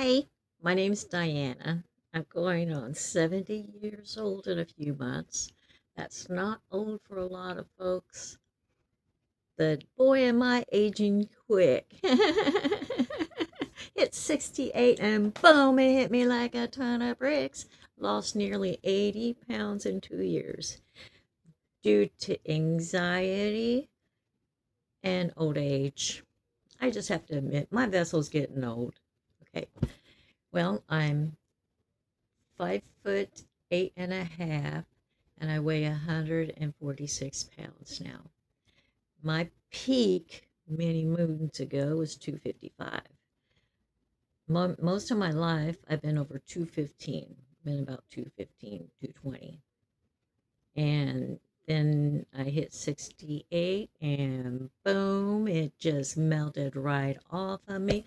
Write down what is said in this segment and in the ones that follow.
Hi, my name's Diana. I'm going on 70 years old in a few months. That's not old for a lot of folks, but boy, am I aging quick. Hit 68 and boom, it hit me like a ton of bricks. Lost nearly 80 pounds in 2 years due to anxiety and old age. I just have to admit, my vessel's getting old. Okay, well, I'm 5 foot 8.5, and I weigh 146 pounds now. My peak many moons ago was 255. Most of my life, I've been over 215, been about 215, 220. And then I hit 68, and boom, it just melted right off of me.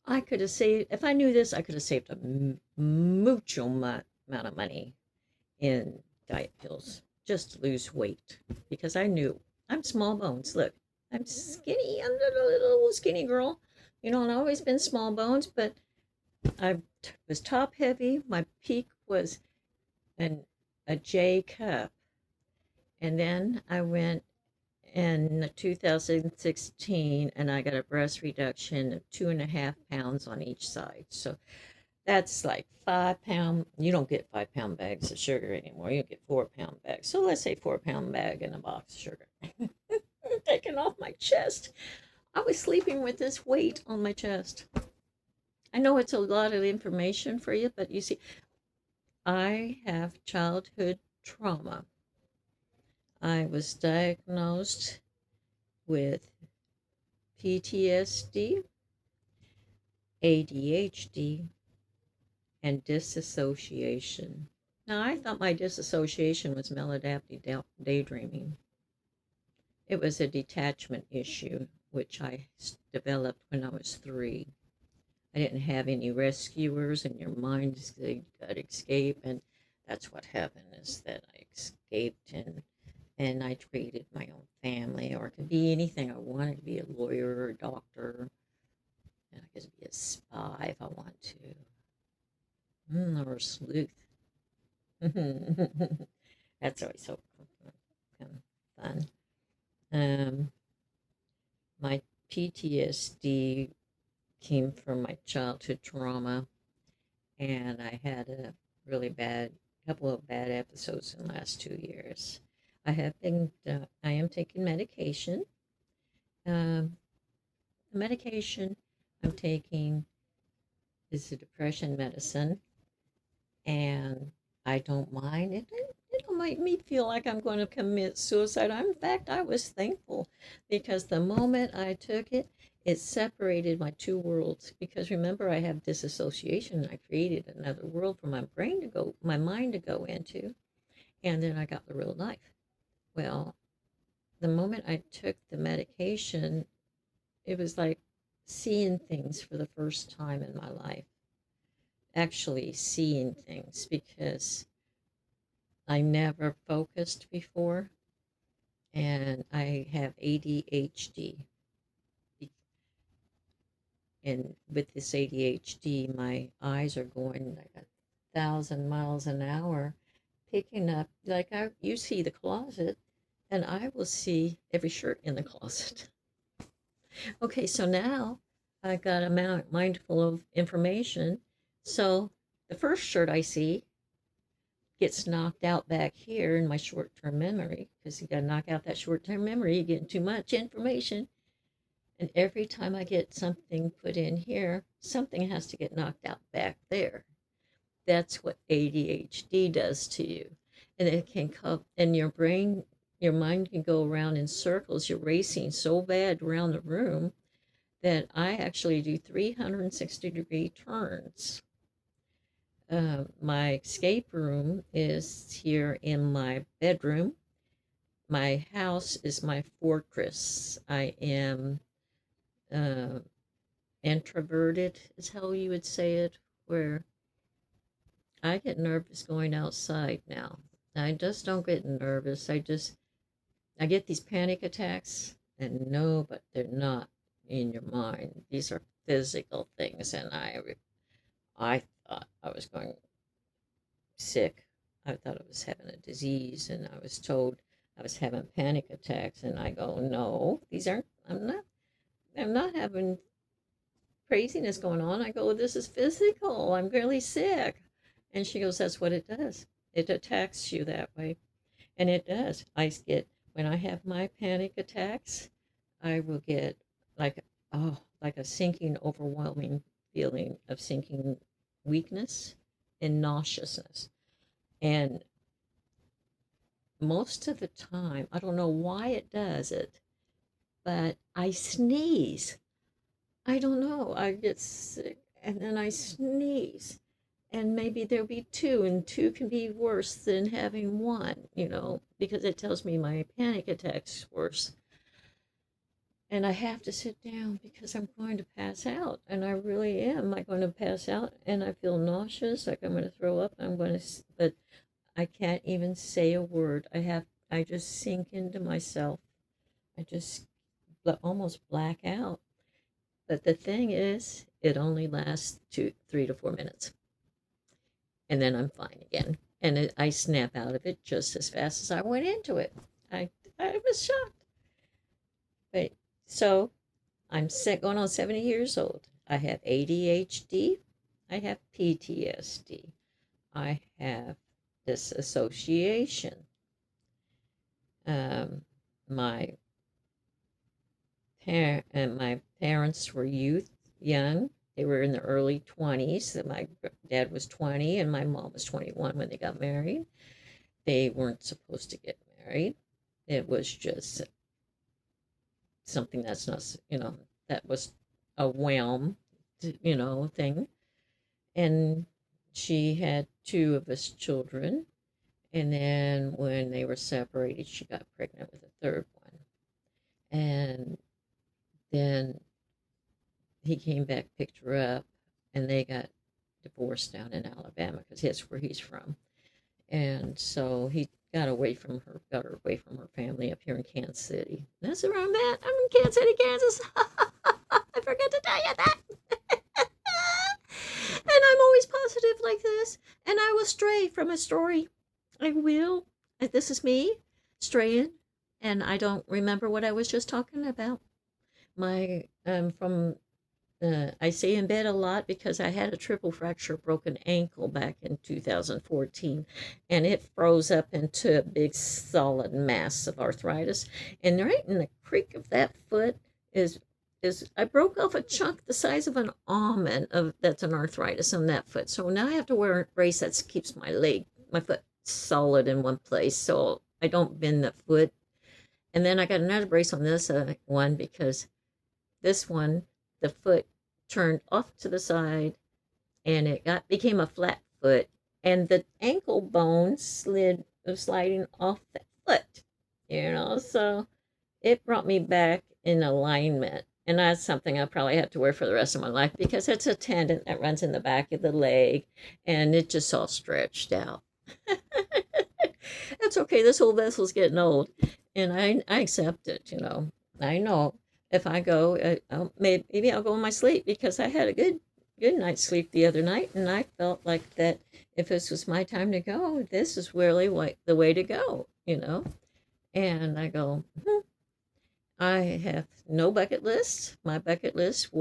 I could have saved, if I knew this, I could have saved a mucho amount of money in diet pills just to lose weight because I knew I'm small bones. Look, I'm skinny. I'm a little skinny girl, and I've always been small bones, but I was top heavy. My peak was an a J cup, and then I went in 2016 and I got a breast reduction of 2.5 pounds on each side. So that's like 5 pound. You don't get 5 pound bags of sugar anymore. You get 4 pound bags. So let's say 4 pound bag in a box of sugar. Taken off my chest. I was sleeping with this weight on my chest. I know it's a lot of information for you, but you see, I have childhood trauma. I was diagnosed with PTSD, ADHD, and disassociation. Now, I thought my disassociation was maladaptive daydreaming. It was a detachment issue, which I developed when I was 3. I didn't have any rescuers, and your mind got escape, and that's what happened is that I escaped and I created my own family, or it could be anything I wanted to be a lawyer or a doctor, and I could be a spy if I want to, or a sleuth. That's always so fun. Um, my PTSD came from my childhood trauma, and I had a really bad couple of bad episodes in the last 2 years. I am taking medication. The medication I'm taking is a depression medicine, and I don't mind it. It'll make me feel like I'm going to commit suicide. In fact, I was thankful because the moment I took it, it separated my two worlds. Because remember, I have disassociation. I created another world for my mind to go into, and then I got the real life. Well, the moment I took the medication, it was like seeing things for the first time in my life. Actually, seeing things because I never focused before, and I have ADHD. And with this ADHD, my eyes are going like 1,000 miles an hour, picking up you see the closet, and I will see every shirt in the closet. Okay, so now I got a mind full of information. So the first shirt I see gets knocked out back here in my short-term memory because you got to knock out that short-term memory. You get too much information, and every time I get something put in here, something has to get knocked out back there. That's what ADHD does to you, and it can come in your brain. Your mind can go around in circles. You're racing so bad around the room that I actually do 360-degree turns. My escape room is here in my bedroom. My house is my fortress. I am uh, introverted, is how you would say it, where I get nervous going outside now. I just don't get nervous. I get these panic attacks, and no, but they're not in your mind. These are physical things, and I thought I was going sick. I thought I was having a disease, and I was told I was having panic attacks. And I go, no, these aren't. I'm not having craziness going on. I go, this is physical. I'm really sick. And she goes, that's what it does. It attacks you that way. And it does. When I have my panic attacks, I will get like, oh, like a sinking, overwhelming feeling of sinking weakness and nauseousness. And most of the time, I don't know why it does it, but I sneeze. I don't know. I get sick and then I sneeze. And maybe there'll be two, and two can be worse than having one, because it tells me my panic attack's worse. And I have to sit down because I'm going to pass out. And I really am. I'm going to pass out and I feel nauseous, like I'm going to throw up. But I can't even say a word. I just sink into myself. I just almost black out. But the thing is, it only lasts 3 to 4 minutes. And then I'm fine again. And I snap out of it just as fast as I went into it. I was shocked. But so I'm going on 70 years old. I have ADHD. I have PTSD. I have dissociation. Um, my my parents were young. They were in the early 20s. My dad was 20 and my mom was 21 when they got married. They weren't supposed to get married. It was just something that's not, that was a whim, thing. And she had two of us children. And then when they were separated, she got pregnant with a third one. And then he came back, picked her up, and they got divorced down in Alabama because that's where he's from. And so he got her away from her family up here in Kansas City. That's where I'm at. I'm in Kansas City, Kansas. I forgot to tell you that. And I'm always positive like this. And I will stray from a story. I will. This is me straying. And I don't remember what I was just talking about. I stay in bed a lot because I had a triple fracture broken ankle back in 2014, and it froze up into a big solid mass of arthritis. And right in the creak of that foot is I broke off a chunk the size of an almond of that's an arthritis on that foot. So now I have to wear a brace that keeps my foot solid in one place, so I don't bend the foot. And then I got another brace on this one because this one, the foot turned off to the side and became a flat foot, and the ankle bone was sliding off the foot, so it brought me back in alignment. And that's something I probably have to wear for the rest of my life because it's a tendon that runs in the back of the leg and it just all stretched out. That's okay. This whole vessel's getting old and I accept it. I know if I go, maybe I'll go in my sleep because I had a good night's sleep the other night, and I felt like that if this was my time to go, this is really the way to go, And I go, I have no bucket list. My bucket list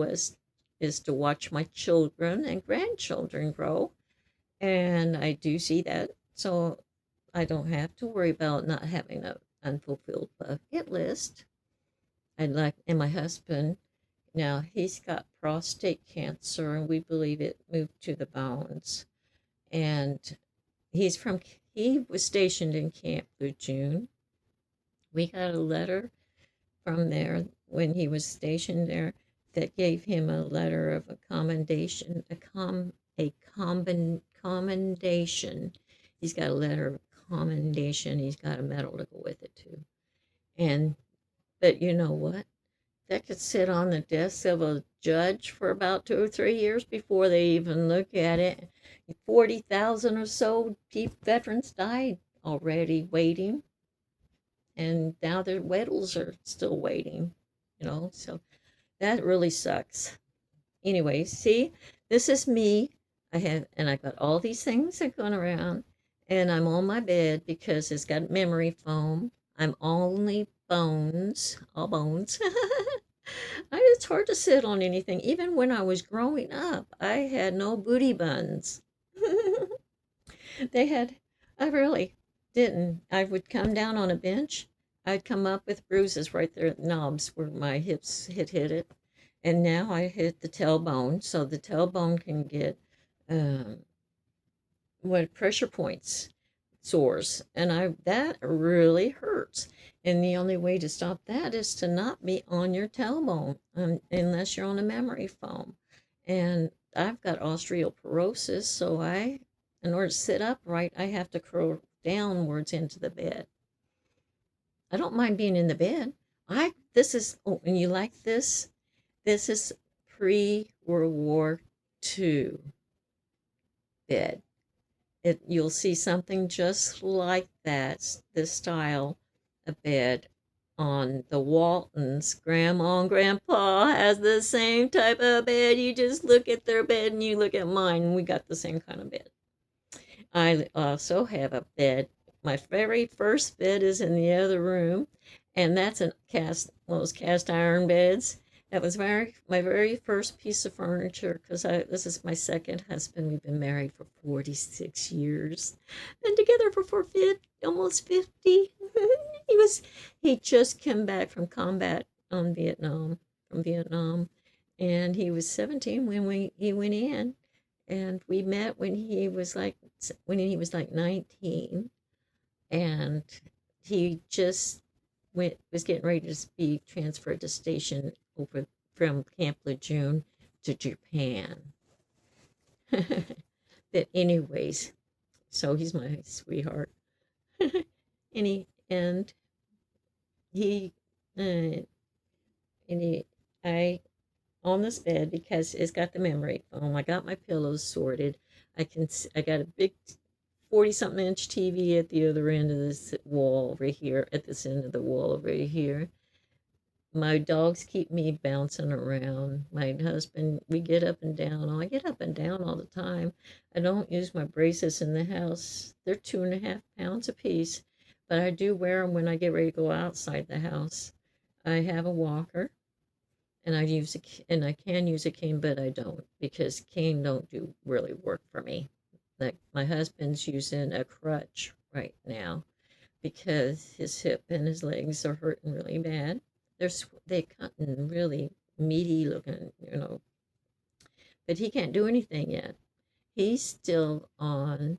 is to watch my children and grandchildren grow, and I do see that, so I don't have to worry about not having an unfulfilled bucket list. And my husband, now he's got prostate cancer, and we believe it moved to the bones. And he was stationed in Camp Lejeune. We got a letter from there when he was stationed there that gave him a letter of a commendation, commendation. He's got a letter of commendation. He's got a medal to go with it too. But you know what? That could sit on the desk of a judge for about 2 or 3 years before they even look at it. 40,000 or so veterans died already waiting. And now their widows are still waiting, so that really sucks. Anyway, see, this is me. I got all these things that are going around, and I'm on my bed because it's got memory foam. I'm only bones, all bones. It's hard to sit on anything. Even when I was growing up, I had no booty buns. They had, I really didn't. I would come down on a bench. I'd come up with bruises right there at the knobs where my hips had hit it. And now I hit the tailbone, so the tailbone can get um, what pressure points sores, and I that really hurts. And the only way to stop that is to not be on your tailbone, unless you're on a memory foam. And I've got osteoporosis, so in order to sit upright, I have to curl downwards into the bed. I don't mind being in the bed. This is, oh, and you like this? This is pre-World War II bed. You'll see something just like that, this style of bed on the Waltons. Grandma and Grandpa has the same type of bed. You just look at their bed and you look at mine, and we got the same kind of bed. I also have a bed. My very first bed is in the other room, and that's one of those cast iron beds. That was my very first piece of furniture because this is my second husband. We've been married for 46 years, been together for almost 50. He just came back from combat on from Vietnam, and he was 17 when he went in, and we met when he was like 19, and he just was getting ready to be transferred to station over from Camp Lejeune to Japan. But anyways, so he's my sweetheart. And he and I on this bed because it's got the memory foam. I got my pillows sorted. I got a big 40 something inch TV at the other end of this wall over here, at this end of the wall over here. My dogs keep me bouncing around. My husband, we get up and down. I get up and down all the time. I don't use my braces in the house. They're 2.5 pounds apiece, but I do wear them when I get ready to go outside the house. I have a walker, and I can use a cane, but I don't because cane don't do really work for me. Like my husband's using a crutch right now because his hip and his legs are hurting really bad. They cutting really meaty looking, but he can't do anything yet. He's still on.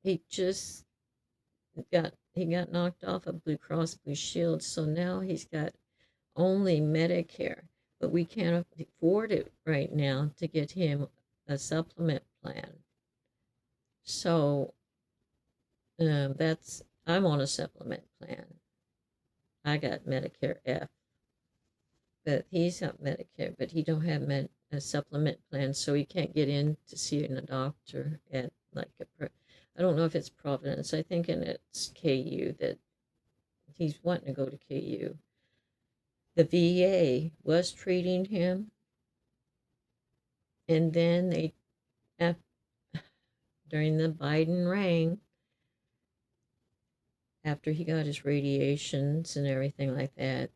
He just got knocked off of Blue Cross Blue Shield, so now he's got only Medicare, but we can't afford it right now to get him a supplement plan. So I'm on a supplement plan. I got Medicare F, but he's on Medicare, but he don't have a supplement plan, so he can't get in to see a doctor at I don't know if it's Providence. I think it's KU that he's wanting to go to KU. The VA was treating him, and then during the Biden reign, after he got his radiations and everything like that,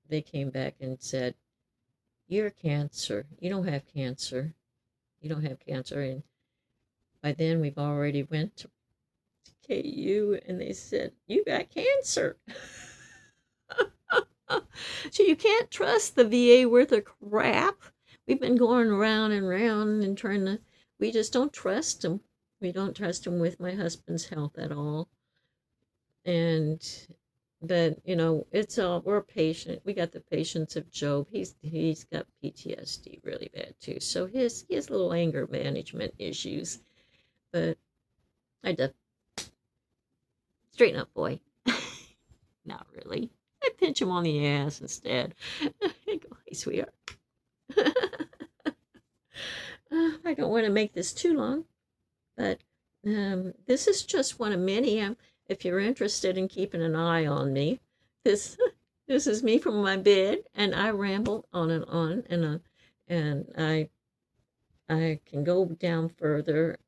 they came back and said, "You're cancer. You don't have cancer. You don't have cancer." And by then, we've already went to KU, and they said, "You got cancer." So you can't trust the VA worth of crap. We've been going around and round and we just don't trust them. We don't trust them with my husband's health at all. And but we're patient. We got the patience of Job. He's got PTSD really bad too. So he has little anger management issues. But I just straighten up, boy. Not really. I pinch him on the ass instead. I go, "Hey, sweetheart." I don't want to make this too long, but this is just one of many. If you're interested in keeping an eye on me, this this is me from my bed, and I ramble on and on, and I I can go down further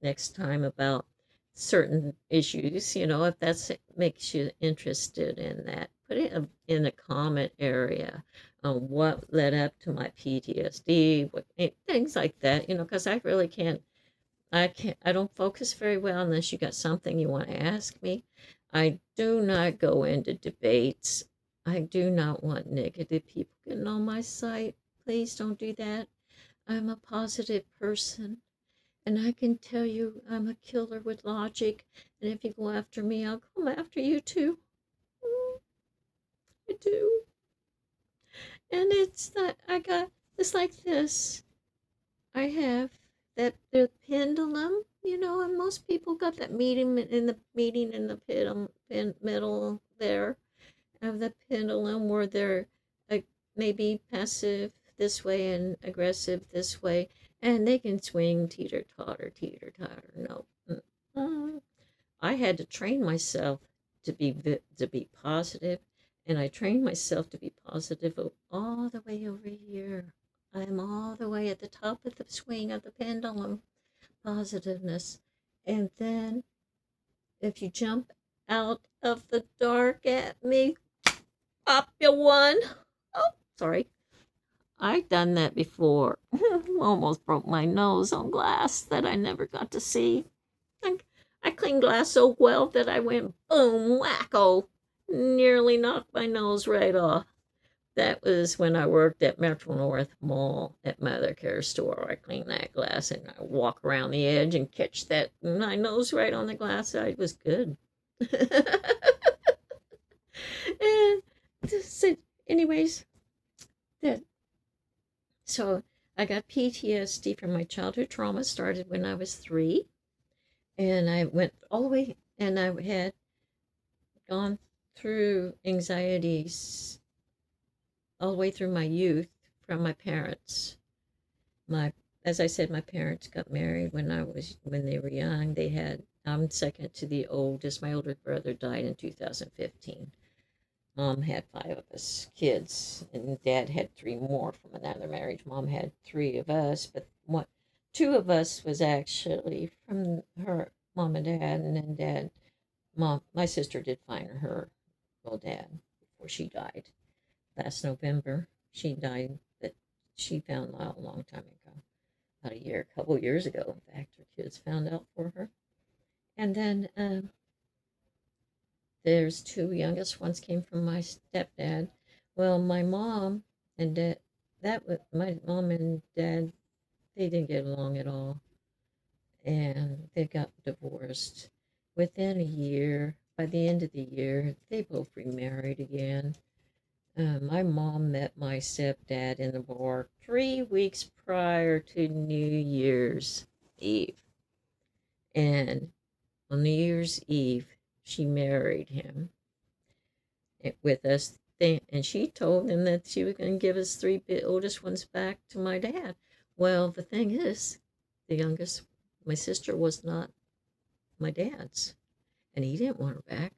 next time about certain issues, if that's makes you interested in that. Put it in the comment area on what led up to my PTSD, things like that, because I don't focus very well unless you got something you want to ask me. I do not go into debates. I do not want negative people getting on my site. Please don't do that. I'm a positive person. And I can tell you I'm a killer with logic. And if you go after me, I'll come after you too. I do. And it's like this. I have that the pendulum, and most people got that meeting in the middle there of the pendulum where they're maybe passive this way and aggressive this way, and they can swing teeter totter, teeter totter. No, I had to train myself to be positive, and I trained myself to be positive all the way over here. I'm all the way at the top of the swing of the pendulum, positiveness. And then if you jump out of the dark at me, up you one. Oh, sorry. I've done that before. Almost broke my nose on glass that I never got to see. I, I cleaned glass so well that I went boom, wacko. Nearly knocked my nose right off. That was when I worked at Metro North Mall at Mother Care Store. I cleaned that glass and I walk around the edge and catch my nose right on the glass. I was good. And so, anyways, that so I got PTSD from my childhood trauma. Started when I was 3, and I went all the way, and I had gone through anxieties all the way through my youth from my parents. My, as I said, my parents got married when they were young. I'm second to the oldest. My older brother died in 2015. Mom had 5 of us kids, and Dad had 3 more from another marriage. Mom had 3 of us, but 2 of us was actually from her mom and dad, and then my sister did find her dad before she died last November. She died, but she found out a long time ago, about a couple years ago. In fact, her kids found out for her. And then there's 2 youngest ones came from my stepdad. Well, my mom and dad, my mom and dad, they didn't get along at all, and they got divorced. Within a year, by the end of the year, they both remarried again. My mom met my stepdad in the bar 3 weeks prior to New Year's Eve, and on New Year's Eve, she married him with us. And she told him that she was going to give us 3 oldest ones back to my dad. Well, the thing is, the youngest, my sister, was not my dad's, and he didn't want her back.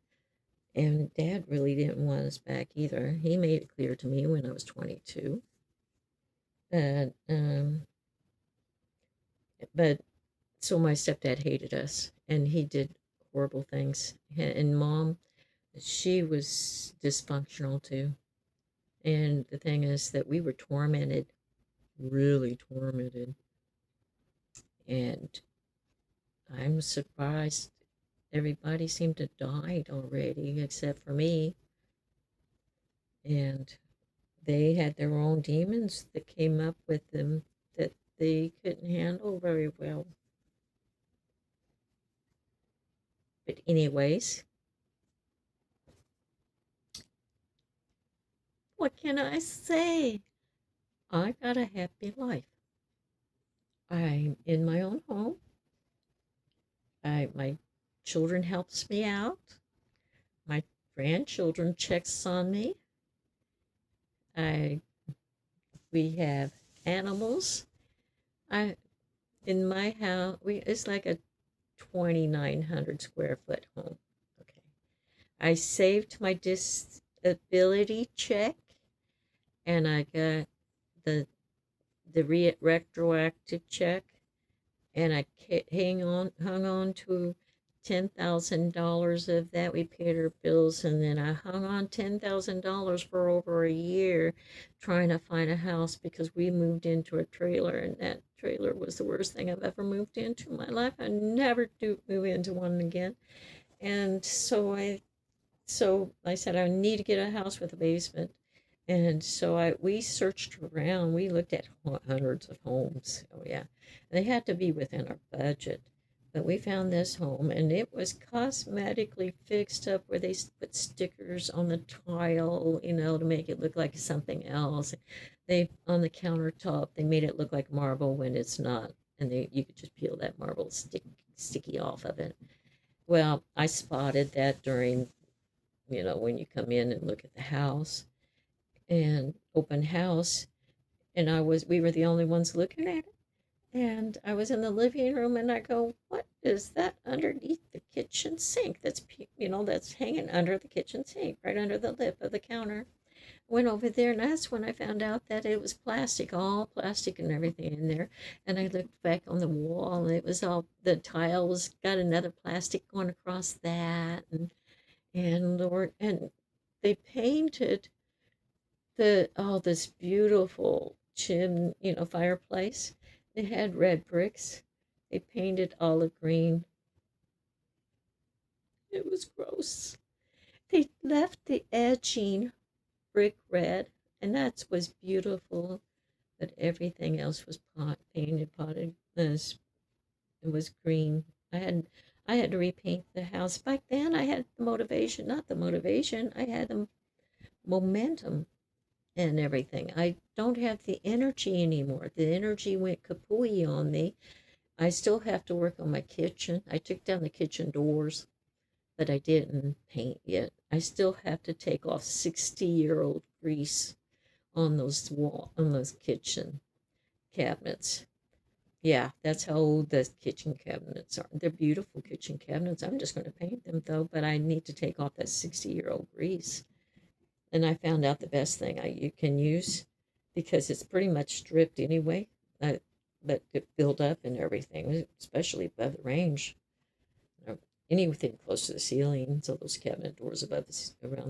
And Dad really didn't want us back either. He made it clear to me when I was 22. And, but so my stepdad hated us, and he did horrible things. And Mom, she was dysfunctional too. And the thing is that we were tormented, really tormented. And I'm surprised everybody seemed to have died already except for me. And they had their own demons that came up with them that they couldn't handle very well. But anyways, what can I say? I got a happy life. I'm in my own home. My children helps me out. My grandchildren checks on me. We have animals. In my house, it's like a 2,900 square foot home. Okay. I saved my disability check, and I got the the retroactive check, and I hung on to $10,000 of that. We paid our bills, and then I hung on $10,000 for over a year trying to find a house because we moved into a trailer, and that trailer was the worst thing I've ever moved into in my life. I never do move into one again. And so I said I need to get a house with a basement. And so we searched around. We looked at hundreds of homes. Oh yeah, they had to be within our budget. But we found this home, and it was cosmetically fixed up where they put stickers on the tile, to make it look like something else. They on the countertop, they made it look like marble when it's not, and you could just peel that marble sticky off of it. Well, I spotted that during, when you come in and look at the house and open house, and we were the only ones looking at it. And I was in the living room, and I go, what is that underneath the kitchen sink? That's hanging under the kitchen sink, right under the lip of the counter. Went over there, and that's when I found out that it was plastic, all plastic and everything in there. And I looked back on the wall, and it was all, the tile was got another plastic going across that, and Lord, and they painted this beautiful fireplace. It had red bricks. They painted olive green. It was gross. They left the edging brick red, and that was beautiful, but everything else was potted. It was green. I had to repaint the house. Back then, I had the motivation, not the motivation. I had the momentum and everything. I don't have the energy anymore. The energy went kapooey on me. I still have to work on my kitchen. I took down the kitchen doors, but I didn't paint yet. I still have to take off 60-year-old grease on those kitchen cabinets. Yeah, that's how old the kitchen cabinets are. They're beautiful kitchen cabinets. I'm just going to paint them though, but I need to take off that 60-year-old grease. And I found out the best thing you can use, because it's pretty much stripped anyway, but it built up and everything, especially above the range. Anything close to the ceiling, so those cabinet doors around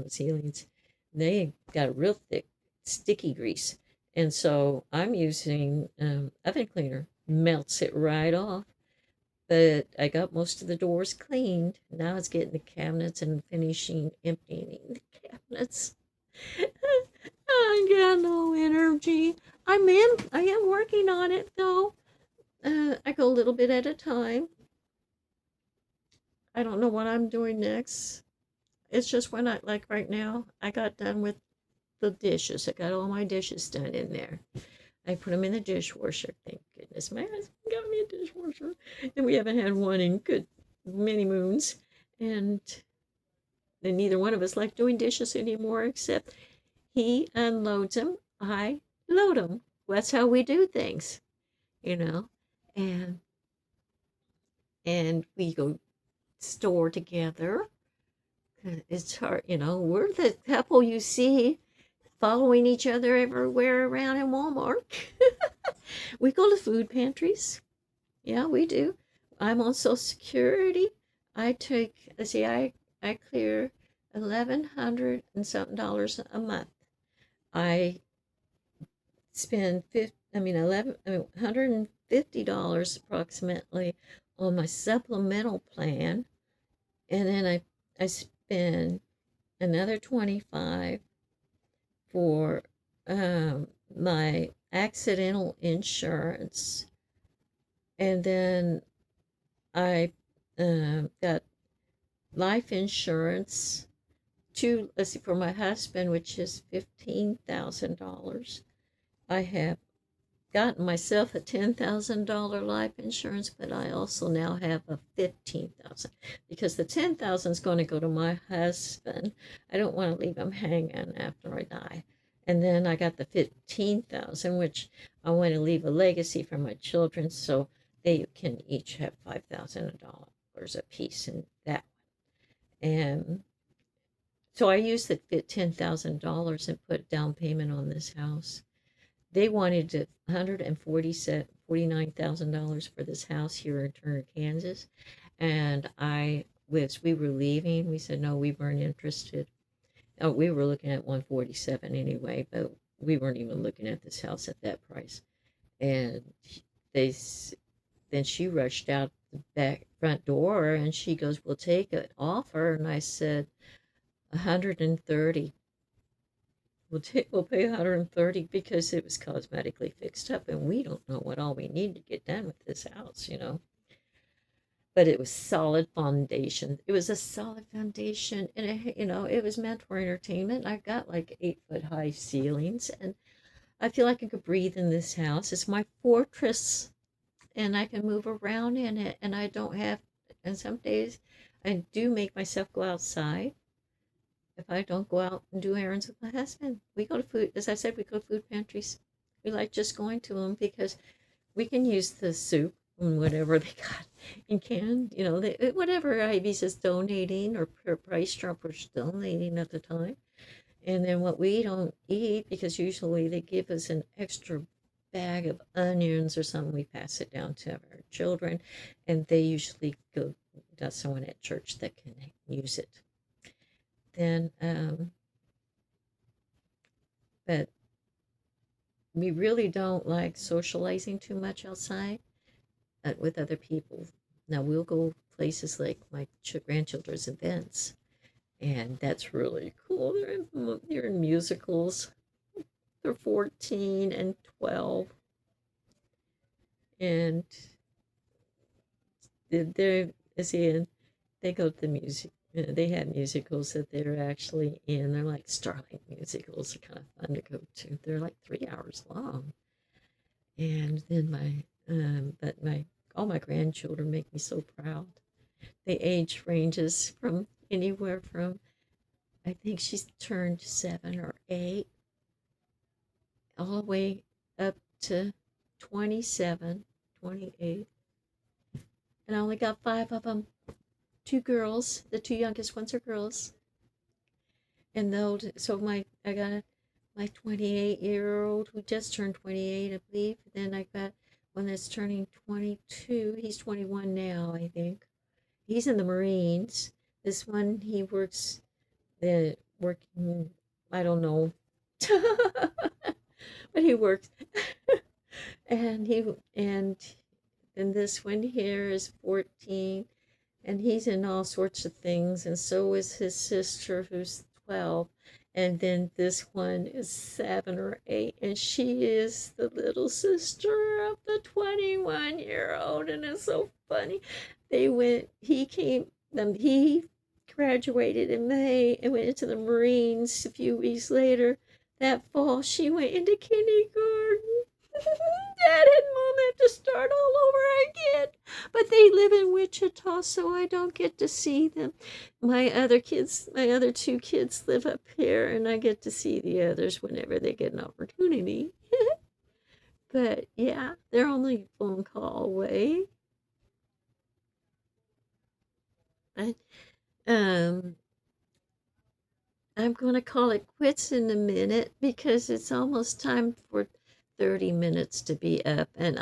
the ceilings, they got a real thick, sticky grease. And so I'm using oven cleaner, melts it right off. But I got most of the doors cleaned. Now it's getting the cabinets and finishing emptying the cabinets. I got no energy. I am working on it though. I go a little bit at a time. I don't know what I'm doing next. It's just when like right now, I got done with the dishes. I got all my dishes done in there. I put them in the dishwasher. Thank goodness my husband got me a dishwasher. And we haven't had one in good many moons. And then neither one of us like doing dishes anymore, except he unloads them, I load them. That's how we do things, you know. And we go store together. It's hard, We're the couple you see following each other everywhere around in Walmart. We go to food pantries. Yeah, we do. I'm on Social Security. I clear $1,100 and something dollars a month. I spend $150 approximately on my supplemental plan, and then I spend another 25 for my accidental insurance, and then I got life insurance for my husband, which is $15,000. I have gotten myself a $10,000 life insurance, but I also now have a $15,000, because the $10,000 is going to go to my husband. I don't want to leave him hanging after I die. And then I got the $15,000, which I want to leave a legacy for my children, so they can each have $5,000 a piece in that one. And so I used the $10,000 and put down payment on this house. They wanted $149,000 for this house here in Turner, Kansas. And we were leaving, we said, no, we weren't interested. Oh, we were looking at 147 anyway, but we weren't even looking at this house at that price. And they, then she rushed out the back front door and she goes, we'll take an offer. And I said, 130. We'll pay 130 because it was cosmetically fixed up, and we don't know what all we need to get done with this house. But it was solid foundation. It was a solid foundation, and it was meant for entertainment. I've got like 8-foot high ceilings, and I feel like I could breathe in this house. It's my fortress, and I can move around in it, and I don't have. And some days, I do make myself go outside if I don't go out and do errands with my husband. We go to food, as I said, we go to food pantries. We like just going to them because we can use the soup and whatever they got in can, whatever Ivy's is donating or Price Jumper's donating at the time. And then what we don't eat, because usually they give us an extra bag of onions or something, we pass it down to our children, and they usually go to someone at church that can use it. Then, but we really don't like socializing too much outside with other people. Now, we'll go places like my grandchildren's events, and that's really cool. They're in musicals. They're 14 and 12, and they go to the music. They have musicals that they're actually in. They're like Starlight musicals. They're kind of fun to go to. They're like 3 hours long. And then all my grandchildren make me so proud. The age ranges from anywhere from, I think she's turned 7 or 8, all the way up to 27, 28. And I only got 5 of them. 2 girls. The 2 youngest ones are girls. And I got my 28-year-old who just turned 28, I believe. Then I got one that's turning 22. He's 21 now, I think. He's in the Marines. This one, he works, working, I don't know. But he works. and this one here is 14. And he's in all sorts of things, and so is his sister, who's 12. And then this one is 7 or 8, and she is the little sister of the 21-year-old, and it's so funny. He graduated in May and went into the Marines a few weeks later. That fall, she went into kindergarten. Dad and Mom have to start all over again. But they live in Wichita, so I don't get to see them. My other 2 kids live up here, and I get to see the others whenever they get an opportunity. But yeah, they're only a phone call away. But I'm going to call it quits in a minute because it's almost time for 30 minutes to be up. And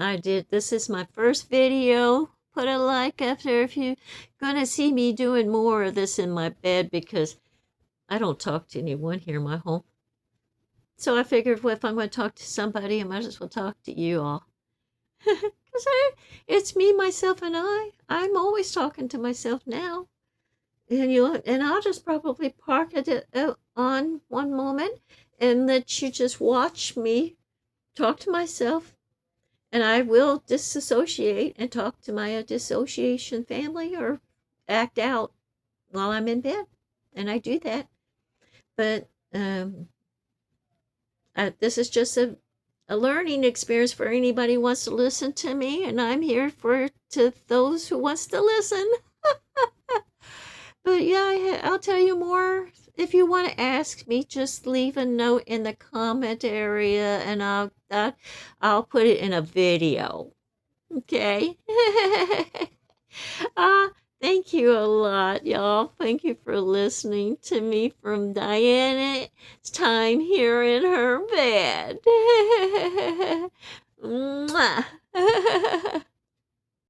this is my first video. Put a like up there if you're going to see me doing more of this in my bed, because I don't talk to anyone here in my home. So I figured, well, if I'm going to talk to somebody, I might as well talk to you all. Because it's me, myself, and I. I'm always talking to myself now. And I'll just probably park it on one moment and let you just watch me talk to myself, and I will disassociate and talk to my dissociation family or act out while I'm in bed, and I do that. But this is just a learning experience for anybody who wants to listen to me, and I'm here to those who wants to listen. But yeah, I'll tell you more. If you want to ask me, just leave a note in the comment area, and I'll put it in a video. Okay. Thank you a lot, y'all. Thank you for listening to me from Diana. It's time here in her bed. Mwah.